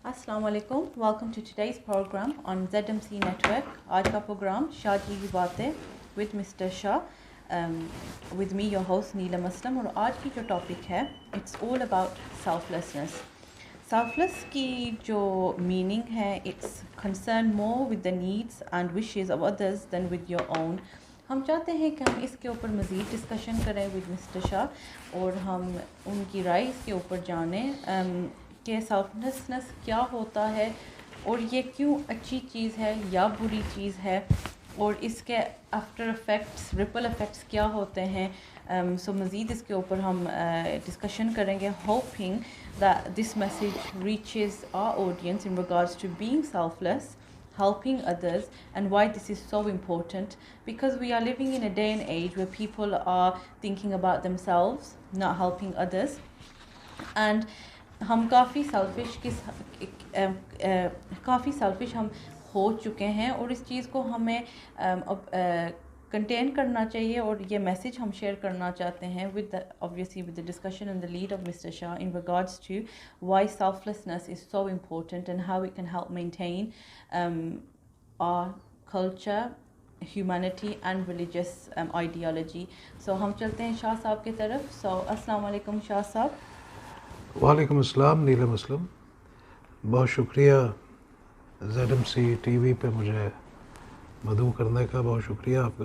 السلام علیکم. Welcome to today's program on ZMC network. آج کا پروگرام شاہ جی کی باتیں with mister Shah with me your host Neelam Aslam. اور آج کی جو ٹاپک ہے it's all about selflessness. Selfless کی جو میننگ ہے it's concern more with the needs and wishes of others than with your own. ہم چاہتے ہیں کہ ہم اس کے اوپر مزید ڈسکشن کریں ود مسٹر شاہ اور ہم ان کی رائے اس کے اوپر جانیں کہ سیلفلیسنس کیا ہوتا ہے اور یہ کیوں اچھی چیز ہے یا بری چیز ہے اور اس کے آفٹر افیکٹس ریپل افیکٹس کیا ہوتے ہیں. سو مزید اس کے اوپر ہم ڈسکشن کریں گے, hoping that this message reaches our audience in regards to being selfless, helping others, and why this is so important, because we are living in a day and age where people are thinking about themselves, not helping others, and ہم کافی selfish ہم ہو چکے ہیں اور اس چیز کو ہمیں contain کرنا چاہیے اور یہ میسیج ہم شیئر کرنا چاہتے ہیں obviously with the discussion and the lead of Mr. Shah in regards to why selflessness is so important and how it can help maintain our culture, humanity and religious ideology. So ہم چلتے ہیں شاہ صاحب کی طرف. So السلام علیکم شاہ صاحب. وعلیکم السلام نیلم اسلم. بہت شکریہ ZMC ٹی وی پہ مجھے مدعو کرنے کا, بہت شکریہ آپ کا.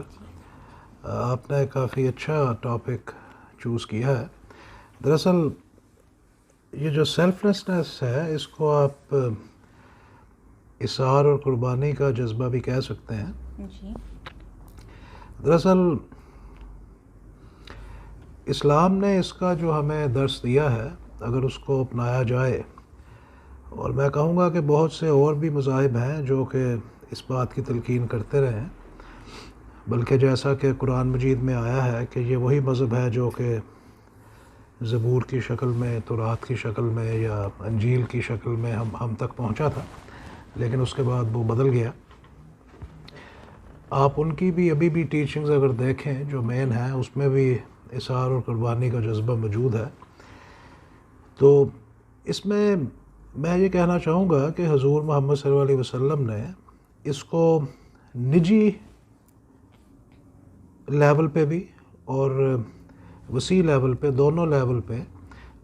آپ نے کافی اچھا ٹاپک چوز کیا ہے. دراصل یہ جو سیلف لیسنس ہے اس کو آپ اثار اور قربانی کا جذبہ بھی کہہ سکتے ہیں. جی. دراصل اسلام نے اس کا جو ہمیں درس دیا ہے اگر اس کو اپنایا جائے, اور میں کہوں گا کہ بہت سے اور بھی مذاہب ہیں جو کہ اس بات کی تلقین کرتے رہے ہیں, بلکہ جیسا کہ قرآن مجید میں آیا ہے کہ یہ وہی مذہب ہے جو کہ زبور کی شکل میں, تورات کی شکل میں یا انجیل کی شکل میں ہم تک پہنچا تھا, لیکن اس کے بعد وہ بدل گیا. آپ ان کی بھی ابھی بھی ٹیچنگز اگر دیکھیں جو مین ہیں اس میں بھی اثار اور قربانی کا جذبہ موجود ہے. تو اس میں یہ کہنا چاہوں گا کہ حضور محمد صلی اللہ علیہ وسلم نے اس کو نجی لیول پہ بھی اور وسیع لیول پہ, دونوں لیول پہ,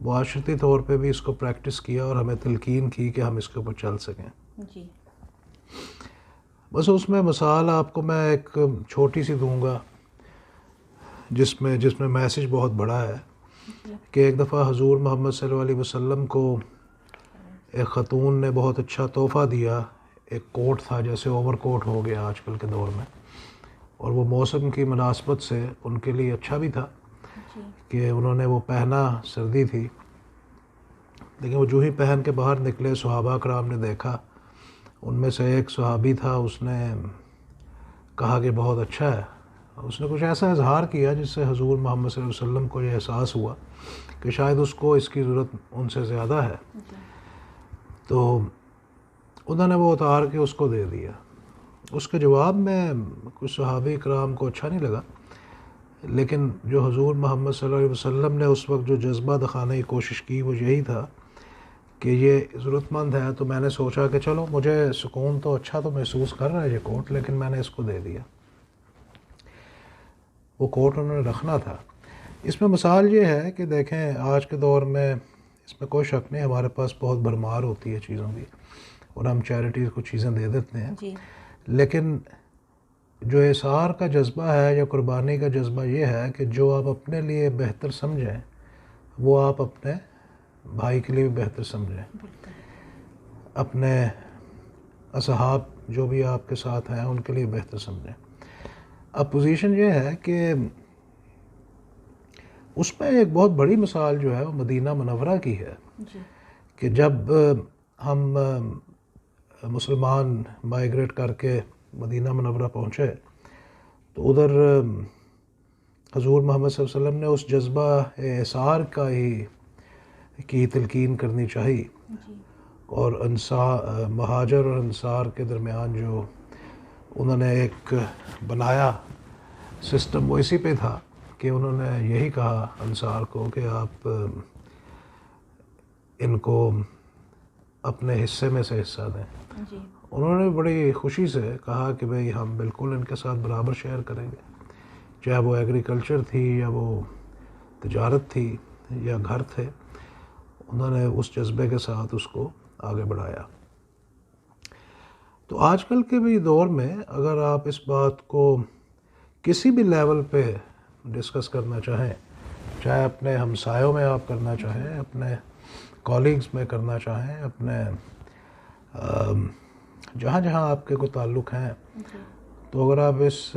معاشرتی طور پہ بھی اس کو پریکٹس کیا اور ہمیں تلقین کی کہ ہم اس کے اوپر چل سکیں. جی. بس اس میں مثال آپ کو میں ایک چھوٹی سی دوں گا جس میں میسیج بہت بڑا ہے. کہ ایک دفعہ حضور محمد صلی اللہ علیہ وسلم کو ایک خاتون نے بہت اچھا تحفہ دیا. ایک کوٹ تھا, جیسے اوور کوٹ ہو گیا آج کل کے دور میں, اور وہ موسم کی مناسبت سے ان کے لیے اچھا بھی تھا کہ انہوں نے وہ پہنا, سردی تھی. لیکن وہ جو ہی پہن کے باہر نکلے صحابہ کرام نے دیکھا, ان میں سے ایک صحابی تھا, اس نے کہا کہ بہت اچھا ہے. اس نے کچھ ایسا اظہار کیا جس سے حضور محمد صلی اللہ علیہ وسلم کو یہ احساس ہوا کہ شاید اس کو اس کی ضرورت ان سے زیادہ ہے. تو انہوں نے وہ اتار کے اس کو دے دیا. اس کے جواب میں کچھ صحابہ کرام کو اچھا نہیں لگا, لیکن جو حضور محمد صلی اللہ علیہ وسلم نے اس وقت جو جذبہ دکھانے کی کوشش کی وہ یہی تھا کہ یہ ضرورت مند ہے. تو میں نے سوچا کہ چلو مجھے سکون تو اچھا تو محسوس کر رہا ہے یہ کوٹ, لیکن میں نے اس کو دے دیا. وہ کوٹ انہوں نے رکھنا تھا. اس میں مثال یہ ہے کہ دیکھیں آج کے دور میں اس میں کوئی شک نہیں, ہمارے پاس بہت بھرمار ہوتی ہے چیزوں کی اور ہم چیریٹیز کو چیزیں دے دیتے ہیں. جی. لیکن جو اثار کا جذبہ ہے یا قربانی کا جذبہ یہ ہے کہ جو آپ اپنے لیے بہتر سمجھیں وہ آپ اپنے بھائی کے لیے بھی بہتر سمجھیں, اپنے اصحاب جو بھی آپ کے ساتھ ہیں ان کے لیے بہتر سمجھیں. اب پوزیشن یہ ہے کہ اس میں ایک بہت بڑی مثال جو ہے وہ مدینہ منورہ کی ہے. جی. کہ جب ہم مسلمان مائیگریٹ کر کے مدینہ منورہ پہنچے تو ادھر حضور محمد صلی اللہ علیہ وسلم نے اس جذبہ اثار کا ہی کی تلقین کرنی چاہیے. جی. اور مہاجر اور انصار کے درمیان جو انہوں نے ایک بنایا سسٹم وہ اسی پہ تھا کہ انہوں نے یہی کہا انصار کو کہ آپ ان کو اپنے حصے میں سے حصہ دیں. جی انہوں نے بڑی خوشی سے کہا کہ بھئی ہم بالکل ان کے ساتھ برابر شیئر کریں گے, چاہے وہ ایگریکلچر تھی یا وہ تجارت تھی یا گھر تھے. انہوں نے اس جذبے کے ساتھ اس کو آگے بڑھایا. تو آج کل کے بھی دور میں اگر آپ اس بات کو کسی بھی لیول پہ ڈسکس کرنا چاہیں, چاہے اپنے ہمسایوں میں آپ کرنا چاہیں, اپنے کالیگز میں کرنا چاہیں, اپنے جہاں جہاں آپ کے کوئی تعلق ہیں, تو اگر آپ اس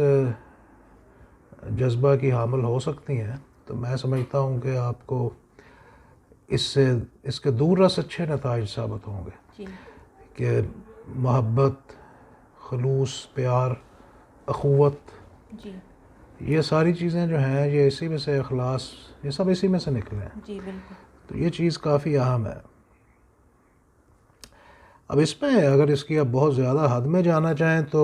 جذبہ کی حامل ہو سکتی ہیں تو میں سمجھتا ہوں کہ آپ کو اس کے دور رس اچھے نتائج ثابت ہوں گے کہ محبت, خلوص, پیار, اخوت, یہ ساری چیزیں جو ہیں یہ اسی میں سے, اخلاص, یہ سب اسی میں سے نکلے ہیں. جی بالکل. تو یہ چیز کافی اہم ہے. اب اس میں اگر اس کی اب بہت زیادہ حد میں جانا چاہیں تو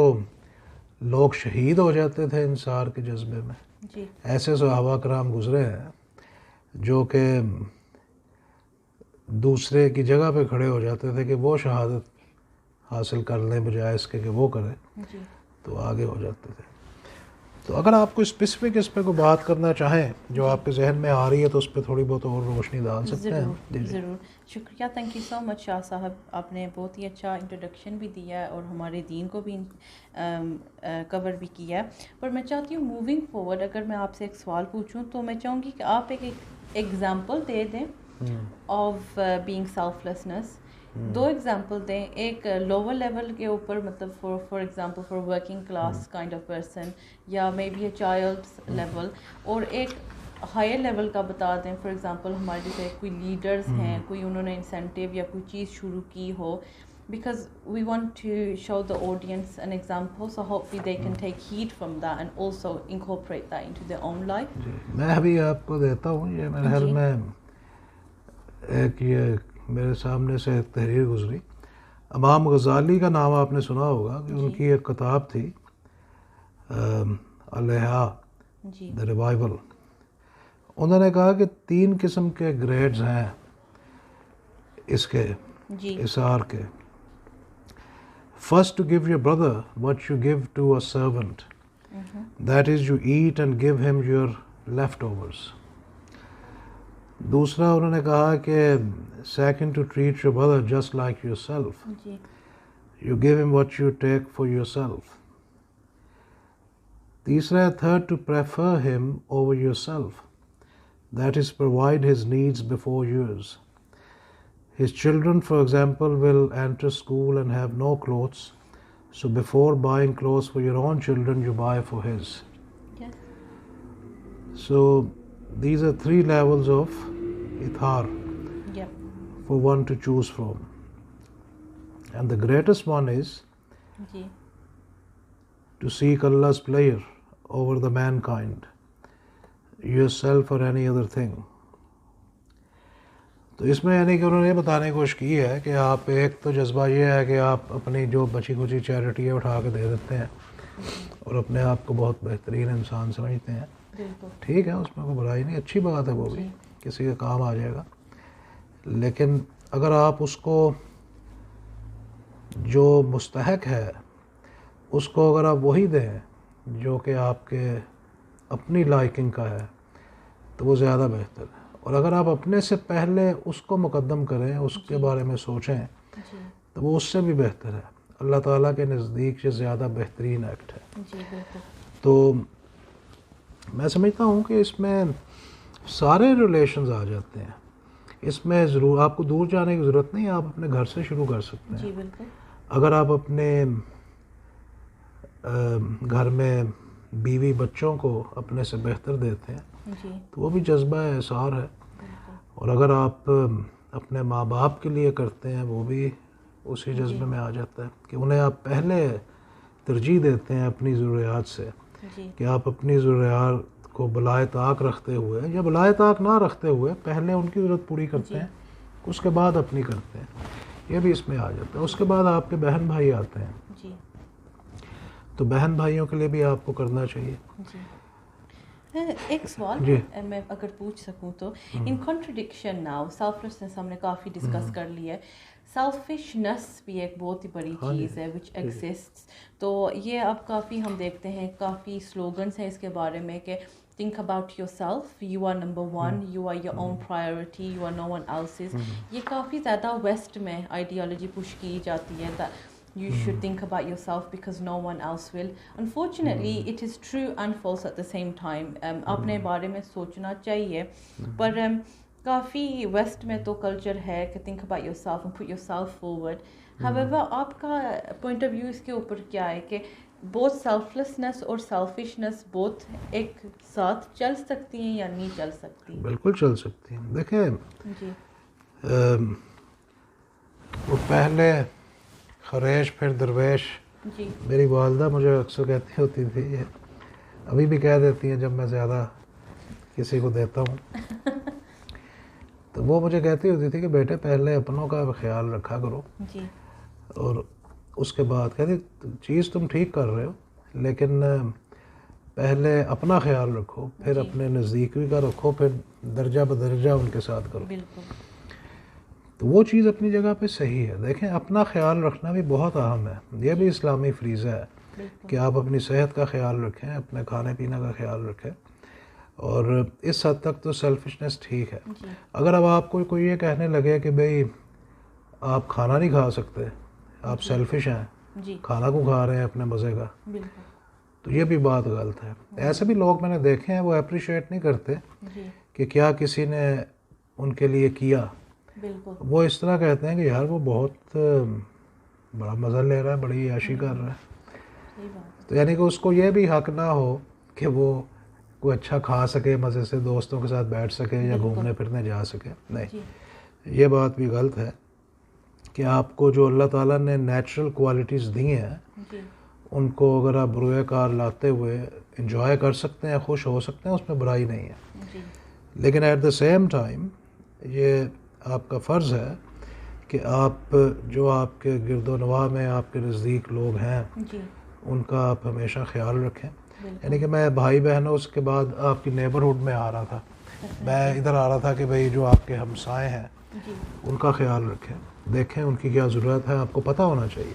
لوگ شہید ہو جاتے تھے انصار کے جذبے میں. جی ایسے صحابہ کرام گزرے ہیں جو کہ دوسرے کی جگہ پہ کھڑے ہو جاتے تھے کہ وہ شہادت حاصل کر لیں بجائے اس کے کہ وہ کریں, تو آگے ہو جاتے تھے. تو اگر آپ کو اسپیسیفک اس پہ کو بات کرنا چاہیں جو آپ کے ذہن میں آ رہی ہے تو اس پہ تھوڑی بہت اور روشنی ڈال سکتے ہیں. ضرور ضرور. شکریہ, تھینک یو سو مچ شاہ صاحب, آپ نے بہت ہی اچھا انٹروڈکشن بھی دیا ہے اور ہمارے دین کو بھی کور بھی کیا ہے. پر میں چاہتی ہوں موونگ فارورڈ اگر میں آپ سے ایک سوال پوچھوں تو میں چاہوں گی کہ آپ ایک ایگزامپل دے دیں of being selflessness. 2 example دیں, ایک لوور لیول کے اوپر, مطلب for example for working class kind of person یا may be a child's level, اور ایک ہائر لیول کا بتا دیں. فار ایگزامپل ہمارے جیسے کوئی لیڈرز ہیں, کوئی انہوں نے انسینٹیو یا کوئی چیز شروع کی ہو, because we want to show the audience an example, so hopefully they can take heed from that and also incorporate that into their own life. میں ابھی آپ کو دیتا ہوں, یہ میرے خیال میں ایک یہ میرے سامنے سے ایک تحریر گزری. امام غزالی کا نام آپ نے سنا ہوگا کہ ان کی ایک کتاب تھی الاحیاء دی ریوائول. انہوں نے کہا کہ 3 قسم کے گریڈز ہیں اس کے اثار کے. First, to give your brother what you give to a servant. That is, you eat and give him your leftovers. دوسرا انہوں نے کہا کہ second, to treat your brother just like yourself. You give him what you take for yourself. تیسرا, third, to prefer him over yourself. That is, provide his needs before yours. His children, for example, will enter school and have no clothes. So before buying clothes for your own children, you buy for his. Yes. So these are 3 levels of ithar for one to choose from. And the greatest one is to seek Allah's pleasure over the mankind, yourself or any other thing. تو اس میں یعنی کہ انہوں نے یہ بتانے کی کوشش کی ہے کہ آپ ایک تو جذبہ یہ ہے کہ آپ اپنی جو بچی کچی چیریٹی ہے اٹھا کے دے دیتے ہیں اور اپنے آپ کو بہت بہترین انسان سمجھتے ہیں. ٹھیک ہے, اس میں کوئی برائی نہیں, اچھی بات ہے, وہ بھی کسی کے کام آ جائے گا. لیکن اگر آپ اس کو جو مستحق ہے اس کو اگر آپ وہی دیں جو کہ آپ کے اپنی لائکنگ کا ہے تو وہ زیادہ بہتر ہے. اور اگر آپ اپنے سے پہلے اس کو مقدم کریں, اس کے بارے میں سوچیں, تو وہ اس سے بھی بہتر ہے. اللہ تعالیٰ کے نزدیک یہ زیادہ بہترین ایکٹ ہے. تو میں سمجھتا ہوں کہ اس میں سارے ریلیشنز آ جاتے ہیں. اس میں ضرور آپ کو دور جانے کی ضرورت نہیں, آپ اپنے گھر سے شروع کر سکتے ہیں. اگر آپ اپنے گھر میں بیوی بچوں کو اپنے سے بہتر دیتے ہیں تو وہ بھی جذبہ اثار ہے. اور اگر آپ اپنے ماں باپ کے لیے کرتے ہیں وہ بھی اسی جذبے میں آ جاتا ہے کہ انہیں آپ پہلے ترجیح دیتے ہیں اپنی ضروریات سے, کہ آپ اپنی ضروریات کو بالائے طاق رکھتے ہوئے یا بالائے طاق نہ رکھتے ہوئے پہلے ان کی ضرورت پوری کرتے ہیں, اس کے بعد اپنی کرتے ہیں. یہ بھی اس میں آ جاتا ہے. اس کے بعد آپ کے بہن بھائی آتے ہیں, تو بہن بھائیوں کے لیے بھی آپ کو کرنا چاہیے. ایک سوال میں اگر پوچھ سکوں تو ان کنٹرڈکشن ناؤ سیلف لیسنس ہم نے کافی ڈسکس کر لی ہے. سیلفشنس بھی ایک بہت ہی بڑی چیز ہے وچ ایگزسٹس. تو یہ اب کافی ہم دیکھتے ہیں کافی سلوگنس ہیں اس کے بارے میں کہ think about yourself, you are number one, you are your own priority, you are no one else's. یہ کافی زیادہ ویسٹ میں آئیڈیالوجی پش کی جاتی ہے that you should think about yourself because no one else will. Unfortunately, it is true and false at the same time. اپنے بارے میں سوچنا چاہیے پر کافی ویسٹ میں تو کلچر ہے کہ think about yourself and put yourself forward. However, آپ کا پوائنٹ آف ویو اس کے اوپر کیا ہے کہ بہت سیلفلیسنس اور سیلفشنس بہت ایک ساتھ چل سکتی ہیں یا نہیں چل سکتی؟ بالکل چل سکتی ہیں. دیکھیں جی وہ پہلے خریش پھر درویش. جی میری والدہ مجھے اکثر کہتی ہوتی تھی, ابھی بھی کہہ دیتی ہیں جب میں زیادہ کسی کو دیتا ہوں تو وہ مجھے کہتی ہوتی تھی کہ بیٹے پہلے اپنوں کا خیال رکھا کرو جی اور اس کے بعد کہتی چیز تم ٹھیک کر رہے ہو لیکن پہلے اپنا خیال رکھو پھر اپنے نزدیکی کا رکھو پھر درجہ بدرجہ ان کے ساتھ کرو. بالکل. تو وہ چیز اپنی جگہ پہ صحیح ہے. دیکھیں اپنا خیال رکھنا بھی بہت اہم ہے, یہ بھی اسلامی فریضہ ہے کہ آپ اپنی صحت کا خیال رکھیں, اپنے کھانے پینے کا خیال رکھیں, اور اس حد تک تو سیلفشنس ٹھیک ہے. اگر اب آپ کو کوئی یہ کہنے لگے کہ بھئی آپ کھانا نہیں کھا سکتے, آپ سیلفش ہیں, کھانا کو کھا رہے ہیں اپنے مزے کا, تو یہ بھی بات غلط ہے. ایسے بھی لوگ میں نے دیکھے ہیں وہ اپریشیٹ نہیں کرتے کہ کیا کسی نے ان کے لیے کیا. وہ اس طرح کہتے ہیں کہ یار وہ بہت بڑا مزہ لے رہا ہے, بڑی عیاشی کر رہا ہے. تو یعنی کہ اس کو یہ بھی حق نہ ہو کہ وہ کوئی اچھا کھا سکے, مزے سے دوستوں کے ساتھ بیٹھ سکے یا گھومنے پھرنے جا سکے. نہیں, یہ بات بھی غلط ہے کہ آپ کو جو اللہ تعالیٰ نے نیچرل کوالٹیز دی ہیں ان کو اگر آپ بروئے کار لاتے ہوئے انجوائے کر سکتے ہیں, خوش ہو سکتے ہیں, اس میں برائی نہیں ہے. لیکن ایٹ دا سیم ٹائم یہ آپ کا فرض ہے کہ آپ جو آپ کے گرد و نواح میں آپ کے نزدیک لوگ ہیں ان کا آپ ہمیشہ خیال رکھیں. یعنی کہ میں بھائی بہنوں اس کے بعد آپ کی نیبرہڈ میں آ رہا تھا, میں ادھر آ رہا تھا کہ بھئی جو آپ کے ہمسائے ہیں ان کا خیال رکھیں, دیکھیں ان کی کیا ضرورت ہے, آپ کو پتہ ہونا چاہیے.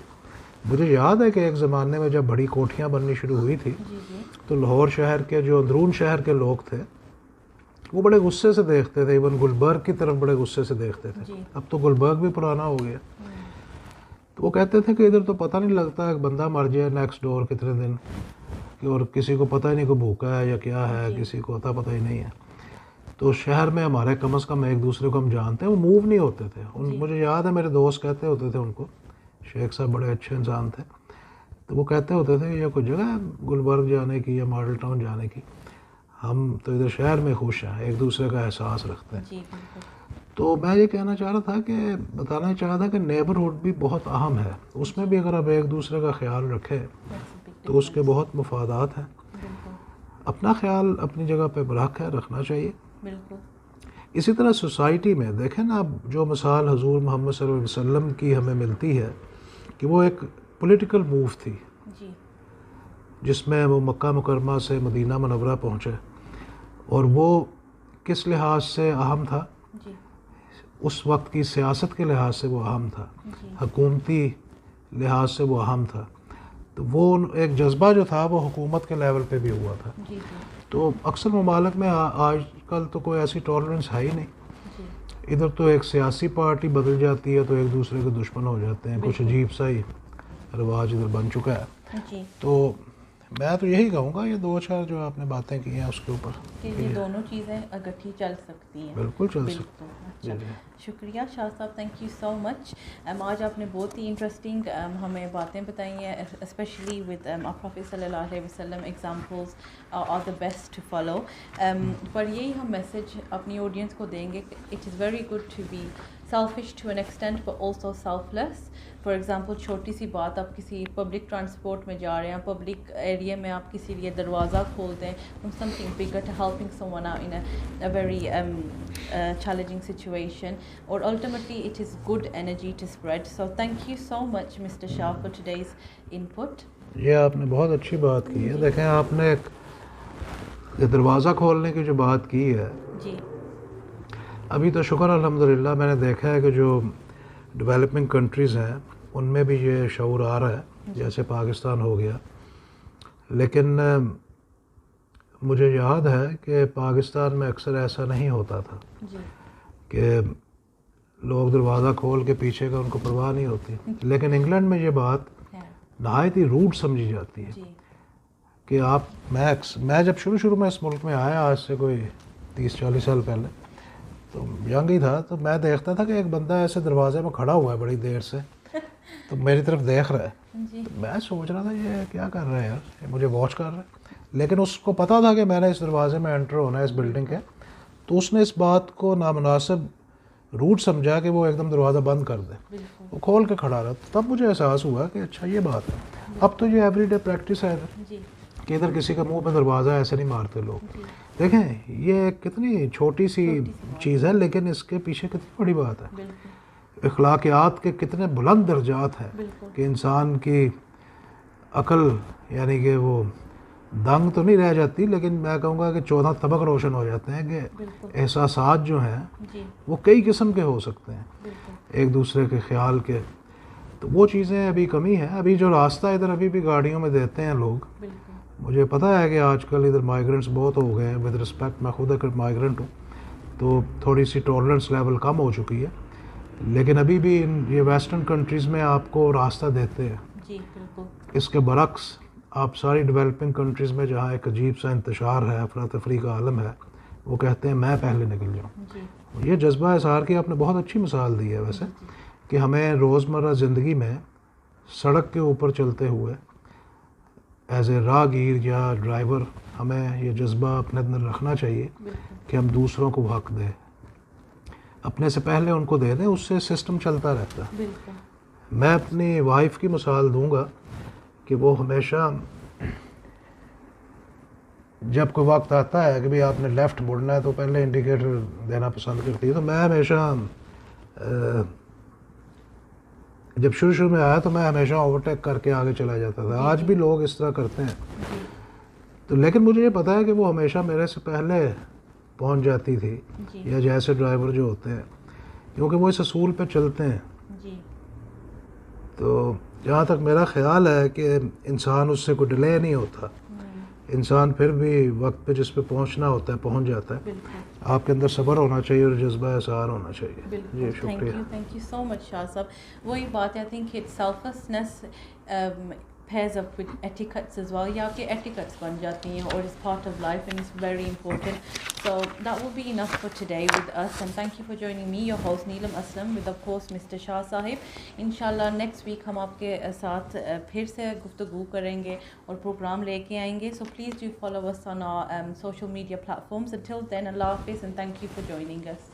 مجھے یاد ہے کہ ایک زمانے میں جب بڑی کوٹھیاں بننی شروع ہوئی تھی تو لاہور شہر کے جو اندرون شہر کے لوگ تھے وہ بڑے غصے سے دیکھتے تھے, ایون گلبرگ کی طرف بڑے غصے سے دیکھتے تھے. اب تو گلبرگ بھی پرانا ہو گیا. تو وہ کہتے تھے کہ ادھر تو پتہ نہیں لگتا ایک بندہ مر جائے نیکسٹ ڈور کتنے دن, اور کسی کو پتہ ہی نہیں کہ بھوکا ہے یا کیا ہے, کسی کو پتہ ہی نہیں ہے. تو شہر میں ہمارے کم از کم ایک دوسرے کو ہم جانتے ہیں, وہ موو نہیں ہوتے تھے. مجھے یاد ہے میرے دوست کہتے ہوتے تھے, ان کو شیخ صاحب بڑے اچھے انسان تھے, تو وہ کہتے ہوتے تھے کہ یہ کوئی جگہ ہے گلبرگ جانے کی یا ماڈل ٹاؤن جانے کی, ہم تو ادھر شہر میں خوش ہیں, ایک دوسرے کا احساس رکھتے ہیں. تو میں یہ کہنا چاہ رہا تھا کہ بتانا چاہ رہا تھا کہ نیبرہڈ بھی بہت اہم ہے, اس میں بھی اگر آپ ایک دوسرے کا خیال رکھیں تو اس کے بہت مفادات ہیں. اپنا خیال اپنی جگہ پہ برحق ہے, رکھنا چاہیے. اسی طرح سوسائٹی میں دیکھیں نا, اب جو مثال حضور محمد صلی اللہ علیہ وسلم کی ہمیں ملتی ہے کہ وہ ایک پولیٹیکل موو تھی جس میں وہ مکہ مکرمہ سے مدینہ منورہ پہنچے, اور وہ کس لحاظ سے اہم تھا؟ اس وقت کی سیاست کے لحاظ سے وہ اہم تھا, حکومتی لحاظ سے وہ اہم تھا. تو وہ ایک جذبہ جو تھا وہ حکومت کے لیول پہ بھی ہوا تھا. تو اکثر ممالک میں آج کل تو کوئی ایسی ٹالرنس ہے ہی نہیں. ادھر تو ایک سیاسی پارٹی بدل جاتی ہے تو ایک دوسرے کے دشمن ہو جاتے ہیں, کچھ عجیب سا ہی رواج ادھر بن چکا ہے. تو میں تو یہی کہوں گا, یہ دو چار جو آپ نے باتیں کی ہیں اس کے اوپر کہ یہ دونوں چیزیں اکٹھی چل سکتی ہیں. بالکل چل سکتی ہیں. شکریہ شاہ صاحب, تھینک یو سو مچ. آج آپ نے بہت ہی انٹرسٹنگ ہمیں باتیں بتائی ہیں, اسپیشلی ود پروفیٹ صلی اللہ علیہ وسلم examples are the best to follow. پر یہی ہم میسج اپنی آڈینس کو دیں گے کہ it is very good to be selfish to an extent but also selfless. For example چھوٹی سی بات, آپ کسی پبلک ٹرانسپورٹ میں جا رہے ہیں, پبلک ایریا میں آپ کسی لیے دروازہ کھولتے ہیں, from something bigger to helping someone out in a very challenging situation, or ultimately it is good energy to spread. So thank you so much Mr. Shah for today's input. یہ آپ نے بہت اچھی بات کی ہے. دیکھیں آپ نے ایک دروازہ کھولنے کی جو بات کی ہے, جی ابھی تو شکر الحمدللہ میں نے دیکھا ہے کہ جو ڈیولپنگ کنٹریز ہیں ان میں بھی یہ شعور آ رہا ہے جیسے پاکستان ہو گیا. لیکن مجھے یاد ہے کہ پاکستان میں اکثر ایسا نہیں ہوتا تھا کہ لوگ دروازہ کھول کے پیچھے کا ان کو پرواہ نہیں ہوتی. لیکن انگلینڈ میں یہ بات نہایت ہی روڈ سمجھی جاتی ہے کہ آپ میں جب شروع میں اس ملک میں آیا آج سے کوئی 30-40 سال پہلے تو ینگ ہی تھا, تو میں دیکھتا تھا کہ ایک بندہ ایسے دروازے میں کھڑا ہوا ہے بڑی دیر سے تو میری طرف دیکھ رہا ہے. تو میں سوچ رہا تھا یہ کیا کر رہا ہے یار, یہ مجھے واچ کر رہا ہے. لیکن اس کو پتہ تھا کہ میں نے اس دروازے میں انٹر ہونا ہے اس بلڈنگ کے, تو اس نے اس بات کو نامناسب روٹ سمجھا کہ وہ ایک دم دروازہ بند کر دے, وہ کھول کے کھڑا رہا. تب مجھے احساس ہوا کہ اچھا یہ بات ہے. اب تو یہ ایوری ڈے پریکٹس ہے کہ ادھر کسی کا منہ پہ دروازہ ایسے نہیں مارتے لوگ. دیکھیں یہ کتنی چھوٹی سی چیز ہے لیکن اس کے پیچھے کتنی بڑی بات ہے. اخلاقیات کے کتنے بلند درجات ہیں کہ انسان کی عقل یعنی کہ وہ دنگ تو نہیں رہ جاتی, لیکن میں کہوں گا کہ 14 طبق روشن ہو جاتے ہیں کہ احساسات جو ہیں وہ کئی قسم کے ہو سکتے ہیں ایک دوسرے کے خیال کے. تو وہ چیزیں ابھی کمی ہیں. ابھی جو راستہ ادھر ابھی بھی گاڑیوں میں دیتے ہیں لوگ, مجھے پتہ ہے کہ آج کل ادھر مائیگرنٹس بہت ہو گئے ہیں. ود رسپیکٹ میں خود ایک مائیگرنٹ ہوں تو تھوڑی سی ٹالرنس لیول کم ہو چکی ہے, لیکن ابھی بھی یہ ویسٹرن کنٹریز میں آپ کو راستہ دیتے ہیں. اس کے برعکس آپ ساری ڈیولپنگ کنٹریز میں جہاں ایک عجیب سا انتشار ہے, افراتفری کا عالم ہے, وہ کہتے ہیں میں پہلے نکل جاؤں. یہ جذبہ اظہار کی آپ نے بہت اچھی مثال دی ہے ویسے, کہ ہمیں روزمرہ زندگی میں سڑک کے اوپر چلتے ہوئے ایز اے راہگیر یا ڈرائیور ہمیں یہ جذبہ اپنے اندر رکھنا چاہیے کہ ہم دوسروں کو حق دیں, اپنے سے پہلے ان کو دے دیں. اس سے سسٹم چلتا رہتا ہے. میں اپنی وائف کی مثال دوں گا کہ وہ ہمیشہ جب کوئی وقت آتا ہے کہ بھئی آپ نے لیفٹ مڑنا ہے تو پہلے انڈیکیٹر دینا پسند کرتی ہے. تو میں ہمیشہ جب شروع میں آیا تو میں ہمیشہ اوورٹیک کر کے آگے چلا جاتا تھا. آج بھی لوگ اس طرح کرتے ہیں تو, لیکن مجھے یہ پتا ہے کہ وہ ہمیشہ میرے سے پہلے پہنچ جاتی تھی یا جیسے ڈرائیور جو ہوتے ہیں, کیونکہ وہ اس اصول پہ چلتے ہیں. تو جہاں تک میرا خیال ہے کہ انسان اس سے کوئی ڈیلے نہیں ہوتا, انسان پھر بھی وقت پہ جس پہ پہنچنا ہوتا ہے پہنچ جاتا ہے. آپ کے اندر صبر ہونا چاہیے اور جذبہ احسار ہونا چاہیے. جی شکریہ. تھینک یو سو مچ شاہ صاحب. وہی بات ہے, I think it selflessness pairs up with etiquettes as well. یا کہ etiquettes بن جاتی ہیں اور it's part of life and it's very important. So that will be enough for today with us, and thank you for joining me, your host Neelam Aslam, with of course Mr. Shah Sahib. Inshallah next week ہم آپ کے ساتھ پھر سے گفتگو کریں گے اور پروگرام لے کے آئیں گے. So please do follow us on our social media platforms. Until then, Allah Hafiz and thank you for joining us.